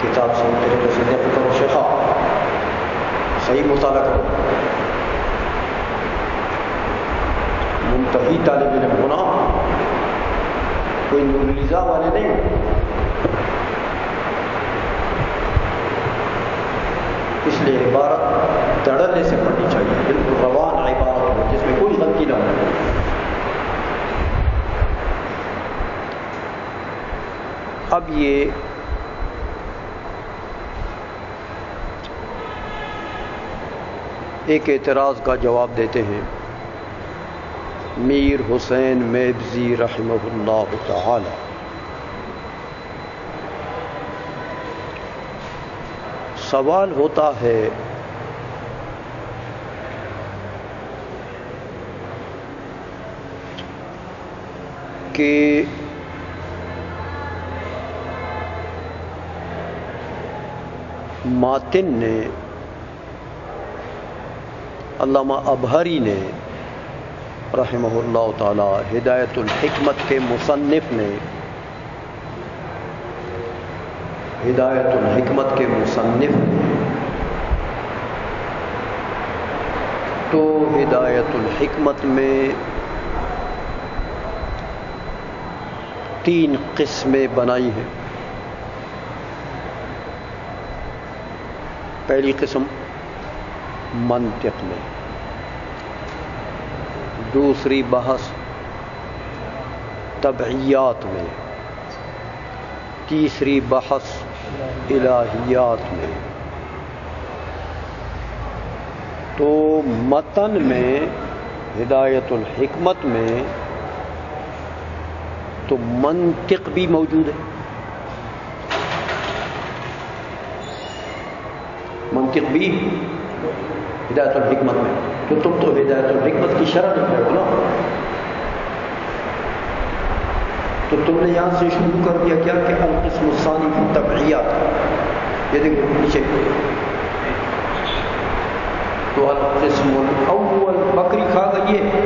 کتاب صحیح طریقے سے دیکھ کرو، شیخا صحیح مطالعہ کرو، منتہی طالب علم ہونا، کوئی نور الرضا والے نہیں. اس لیے عبارت دڑلے سے پڑھنی چاہیے، بالکل روان عبارت ہو جس میں کوئی غلطی نہ ہو. اب یہ ایک اعتراض کا جواب دیتے ہیں میر حسین میبزی رحمہ اللہ تعالی. سوال ہوتا ہے کہ ماتن نے، علامہ ابہری نے رحمہ اللہ تعالی، ہدایت الحکمت کے مصنف نے، ہدایت الحکمت کے مصنف نے تو ہدایت الحکمت میں 3 قسمیں بنائی ہیں. پہلی قسم منطق میں، دوسری بحث طبعیات میں، تیسری بحث الہیات میں. تو متن میں ہدایت الحکمت میں تو منطق بھی موجود ہے، منطق بھی ہدایت الحکمت میں. تو تم تو ہدایت الحکمت کی شرح لکھ رہے ہو نا، تو تم نے یہاں سے شروع کر دیا کیا کہ القسم الثانی فی الطبعیات. یہ دیکھو نیچے، تو القسم الاول بکری کھا گئی ہے،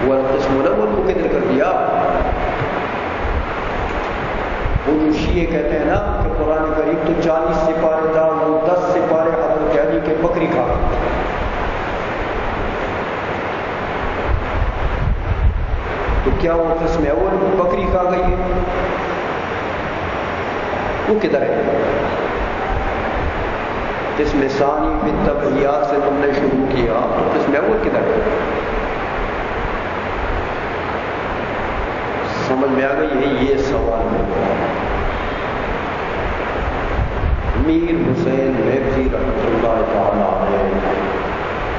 وہ القسم الاول کو کدھر کر دیا. وہ جو شیعہ کہتے ہیں نا کہ قرآن کریم تو 40 سپارے تھا، وہ 10 سپارے حضرت علی کے بکری کھا گئی. تو کیا وہ قسم اول بکری کھا گئی ہے؟ وہ کدھر ہے؟ قسم ثانی فی الطبعیات سے تم نے شروع کیا، تو قسم اول کدھر ہے؟ سمجھ میں آ گئی ہے یہ سوال ہے. میر حسین میبزی رحمۃ اللہ تعالی علیہ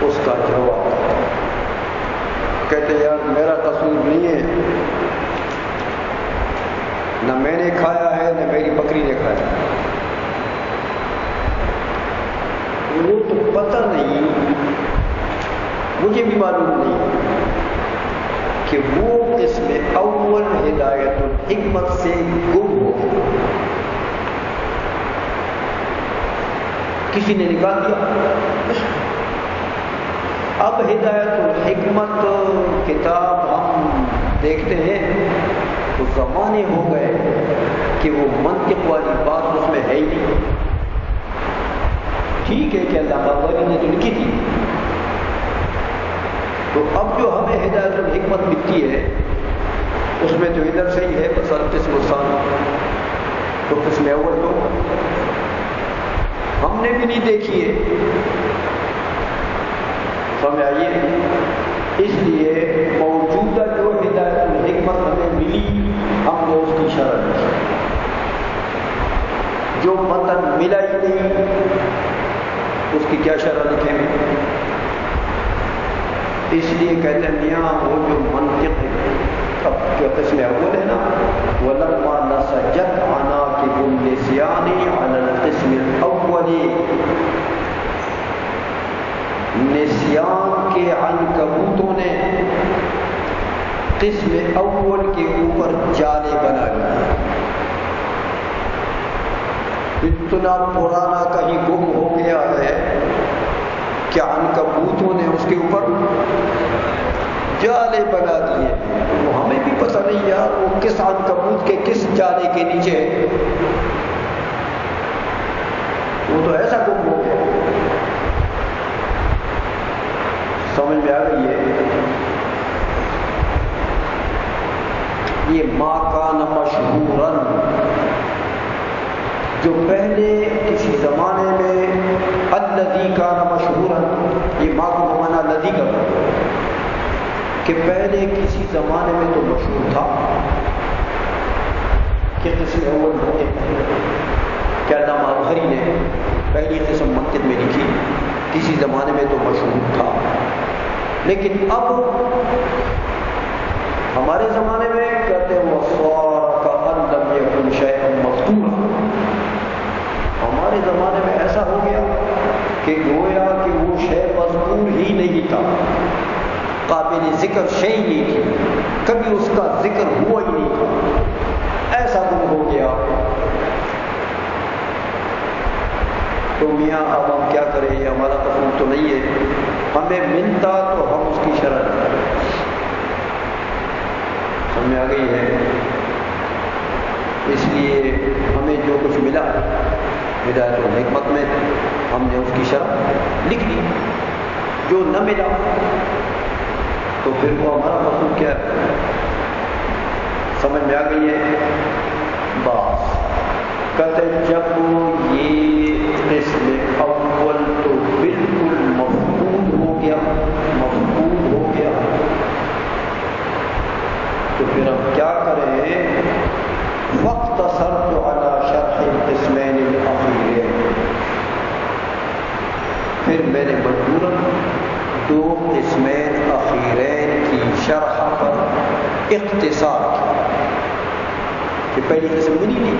اس کا جواب کہتے یار میرا قصور نہیں ہے، نہ میں نے کھایا ہے نہ میری بکری نے کھایا. وہ تو پتہ نہیں، مجھے بھی معلوم نہیں کہ وہ قسم اول ہدایت الحکمت سے گم ہو گیا، کسی نے نکال دیا. اب ہدایت الحکمت کتاب ہم دیکھتے ہیں تو زمانے ہو گئے کہ وہ منطق والی بات اس میں ہے ہی نہیں. ٹھیک ہے کہ علامہ ابہری نے جو لکھی تھی، تو اب جو ہمیں ہدایت الحکمت ملتی ہے اس میں تو ادھر سے ہی ہے بس القسم الثانی. تو قسم اول تو ہم نے بھی نہیں دیکھی ہے، سمجھ آئیے. اس لیے موجودہ جو ہدایت الحکمت ہمیں ملی ہم نے اس کی شرح لکھی، جو متن ملا ہی نہیں اس کی کیا شرح لکھیں گے. اس لیے کہتے ہیں میاں وہ جو منطق ہے اب جو قسم اول ہے نا، وَلَمَّا نَسَجَتْ عَنَاقِبُ النِّسْيَانِ عَلَى الْقِسْمِ الْأَوَّلِ، نسیان کے عنکبوتوں نے قسم اول کے اوپر جالے بنا لیے. اتنا پرانا کہیں گم ہو گیا ہے کہ عنکبوتوں نے اس کے اوپر جالے بنا دیے. وہ ہمیں بھی پتہ نہیں یار وہ کس عنکبوت کے گئی ہے یہ ما کان مشہوراً، جو پہلے کسی زمانے میں الذی کان مشہوراً، یہ ما کو بمانا الذی کا کہ پہلے کسی زمانے میں تو مشہور تھا کہ قسم اول منطق کیا نام ابہری نے پہلی قسم منطق میں لکھی، کسی زمانے میں تو مشہور تھا، لیکن اب ہمارے زمانے میں کہتے ہیں وَصَارَ كَأَن لَّمْ يَكُنْ شَيْئًا مَّذْكُورًا، ہمارے زمانے میں ایسا ہو گیا کہ گویا کہ وہ شے مذکور ہی نہیں تھا، قابل ذکر شے ہی نہیں تھی، کبھی اس کا ذکر ہوا ہی نہیں تھا، ایسا گم ہو گیا۔ تو میاں اب ہم کیا کریں، یہ ہمارا قصور تو نہیں ہے، ہمیں ملتا تو ہم اس کی شرح سمجھ آ گئی ہے، اس لیے ہمیں جو کچھ ملا ہدایت الحکمت میں ہم نے اس کی شرح لکھ دی، جو نہ ملا تو پھر وہ ہمارا قصور کیا ہے، سمجھ میں آ گئی ہے بات۔ کہتے جب یہ قسم اول تو بالکل مفقود ہو گیا، مفقود ہو گیا، تو پھر ہم کیا کریں، واختصرت علی شرح القسمین الاخیرین، پھر میں نے مجبوراً دو قسمین اخیرین کی شرح پر اختصار کیا کہ پہلی قسم نہیں تھی،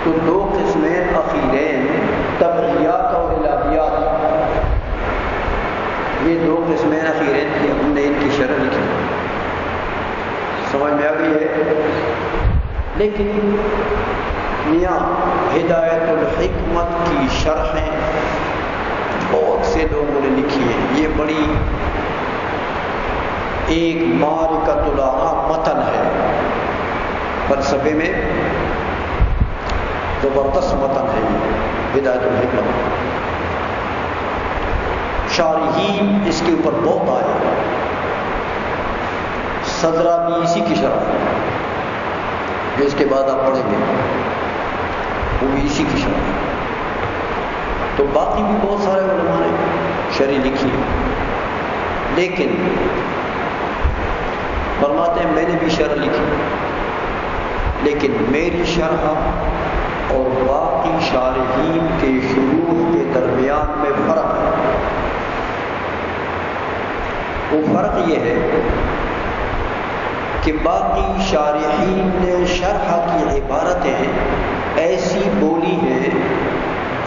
تو دو قسمین اخیرین تبعیات اور الہیات، یہ دو قسمین اخیرین کی ہم نے ان کی شرح لکھی، سمجھ میں آ گئی ہے۔ لیکن میاں ہدایت الحکمت کی شرحیں بہت سے لوگوں نے لکھی ہیں، یہ بڑی ایک معرکۃ الآراء متن ہے فلسفے میں، زبردست متن ہے یہ ہدایت الحکمت، شارحین اس کے اوپر بہت آئے، صدرہ بھی اسی کی شرح جو اس کے بعد آپ پڑھیں گے وہ بھی اسی کی شرح، تو باقی بھی بہت سارے علماء نے شرح لکھی، لیکن فرماتے ہیں میں نے بھی شرح لکھی، لیکن میری شرح اور باقی شارحین کے شروع کے درمیان میں فرق ہے۔ وہ فرق یہ ہے کہ باقی شارحین نے شرح کی عبارتیں ایسی بولی ہیں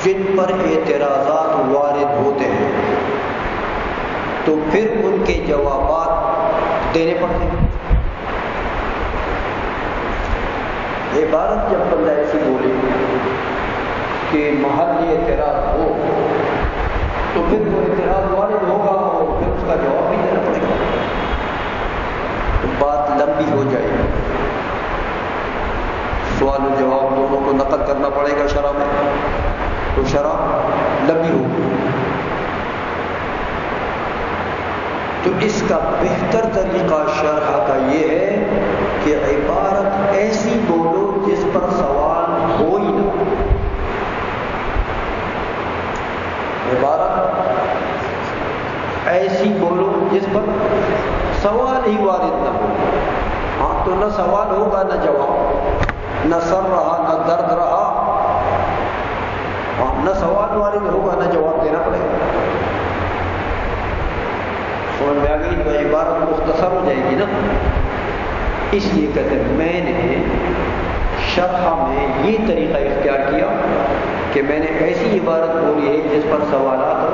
جن پر اعتراضات وارد ہوتے ہیں، تو پھر ان کے جوابات دینے پڑتے ہیں۔ عبارت جب بندہ ایسی بولے کہ محل اعتراض ہو تو پھر وہ اعتراض وارد ہوگا اور پھر اس کا جواب بھی دینا پڑے گا، تو بات لمبی ہو جائے گی، سوال و جواب دونوں کو نقل کرنا پڑے گا شرح میں، تو شرح لمبی ہوگی۔ تو اس کا بہتر طریقہ شرح کا یہ ہے کہ عبارت ایسی بولو جس پر سوال ہو ہی نہ، عبارت ایسی بولو جس پر سوال ہی وارد نہ ہو، ہاں تو نہ سوال ہوگا نہ جواب، نہ سر رہا نہ درد رہا، ہاں نہ سوال وارد ہوگا نہ جواب دینا پڑے گا، سمجھ میں آ گئی، تو عبارت مختصر ہو جائے گی نا۔ اس لیے کہتے ہیں میں نے شرح میں یہ طریقہ اختیار کیا کہ میں نے ایسی عبارت بولی ہے جس پر سوالات ہو،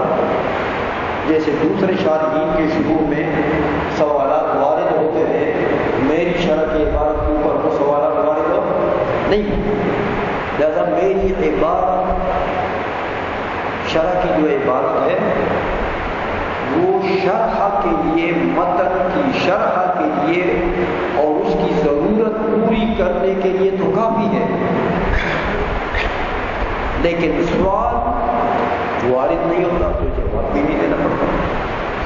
جیسے دوسرے شارحین کے شروع میں سوالات وارد ہوتے ہیں، میری شرح کی عبارت کے اوپر وہ سوالات وارد ہو نہیں، لہذا میری عبارت شرح کی جو عبارت ہے وہ شرح کے لیے، متن کی شرح کے لیے اور اس کی ضرورت پوری کرنے کے لیے تو کافی ہے، لیکن سوال وارد نہیں ہوتا تو جواب بھی نہیں دینا پڑتا۔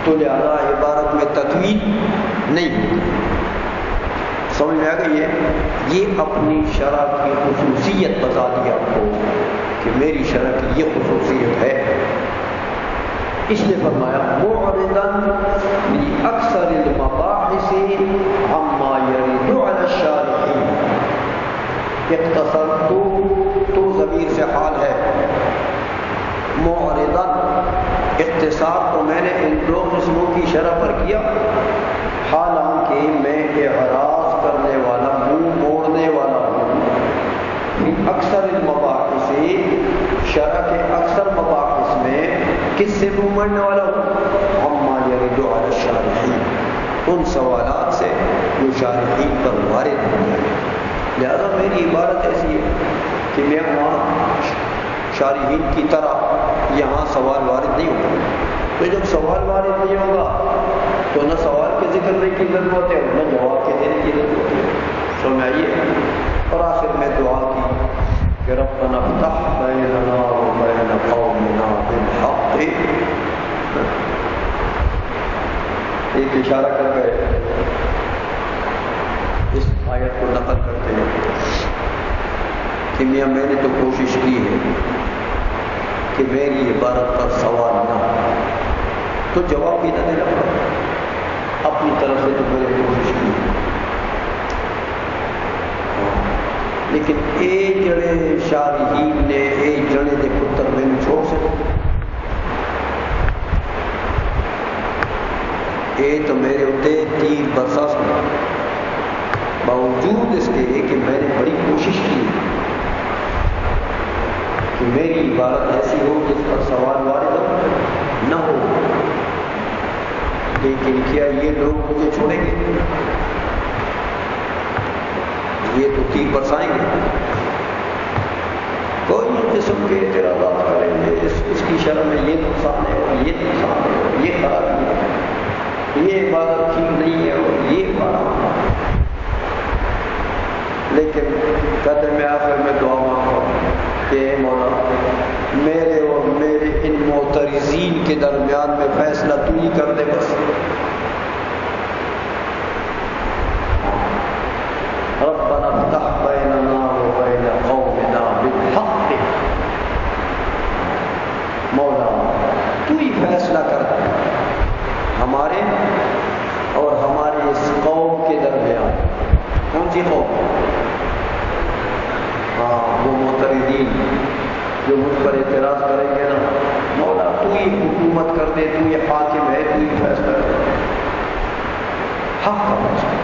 تو لہذا عبارت میں تطویل نہیں ہوتی. سمجھ میں آ گئی ہے؟ یہ اپنی شرع کی خصوصیت بتا دی آپ کو کہ میری شرع کی یہ خصوصیت ہے. اس نے فرمایا معرضاً اکثر المباحث عما يرد على الشارحین. اختصر تو ضمیر سے حال ہے. معرضاً اختصار تو میں نے ان دو قسموں کی شرح پر کیا، حالانکہ میں اعراض کرنے والا منہ موڑنے والا ہوں. اکثر المباحث سے شرح کے اکثر مباحث میں کس سے منہ موڑنے والا ہوں؟ عما يرد على الشارحین، ان سوالات سے جو شارحین پر وارد ہو جائے. لہذا میری عبارت ایسی ہے کہ میں وہاں شارحین کی طرح یہاں سوال وارد نہیں ہوگا. تو جب سوال وارد نہیں ہوگا تو نہ سوال کے ذکر کرنے کی ضرورت ہے نہ جواب کے دینے کی ضرورت ہے. سمجھ آئیے. اور آخر میں دعا کی کہ ربنا افتح بیننا وبین قومنا بالحق. ایک اشارہ کر گئے اس آیت کو نقل کرتے ہیں کہ میاں میں نے تو کوشش کی ہے کہ میری عبارت پر سوال نہ تو جواب بھی نہ دینا پڑا. اپنی طرف سے تو میں نے کوشش کی لیکن اے جڑے شارحین نے اے جڑے دے پتر میں چھوڑ سکتے. اے تو میرے اتنے تیر برسا سنا باوجود اس کے کہ میں نے بڑی کوشش کی کہ میری عبارت ایسی ہو جس پر سوال وارد نہ ہو. لیکن کیا یہ لوگ مجھے چھوڑیں گے؟ یہ تو تیر برسائیں گے. کوئی قسم کے اعتراضات کریں گے اس کی شرح میں یہ نقصان ہے اور یہ نقصان ہے اور یہ خرابی ہے، یہ عبادت ٹھیک نہیں ہے اور یہ عبادت. لیکن کہتے میں آخر میں دعا مانگتا ہوں کہ اے مولا میرے اور میرے ان معترضین کے درمیان میں فیصلہ تو ہی کر دے. بس ربنا افتح بیننا وبین قومنا بالحق. مولا تو ہی فیصلہ کر دے ہمارے اور ہمارے اس قوم کے درمیان. کون سی قوم؟ وہ معترضین جو مجھ پر اعتراض کریں گے نا. مولا تو ہی حکومت کر دے، تو ہی حاکم ہے، تو ہی فیصلہ کر دے. حق کا فیصلہ.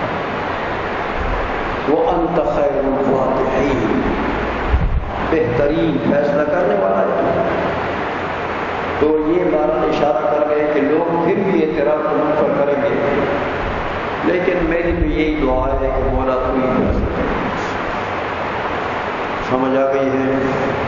وَأَنْتَ خَيْرُ الْفَاتِحِينَ، بہترین فیصلہ کرنے والا ہے. تو یہ بات اشارہ کر گئے کہ لوگ پھر بھی اعتراض مجھ پر کریں گے، لیکن میری تو یہی دعا ہے کہ مولا تو ہی فیصلہ. سمجھ آ گئی ہے؟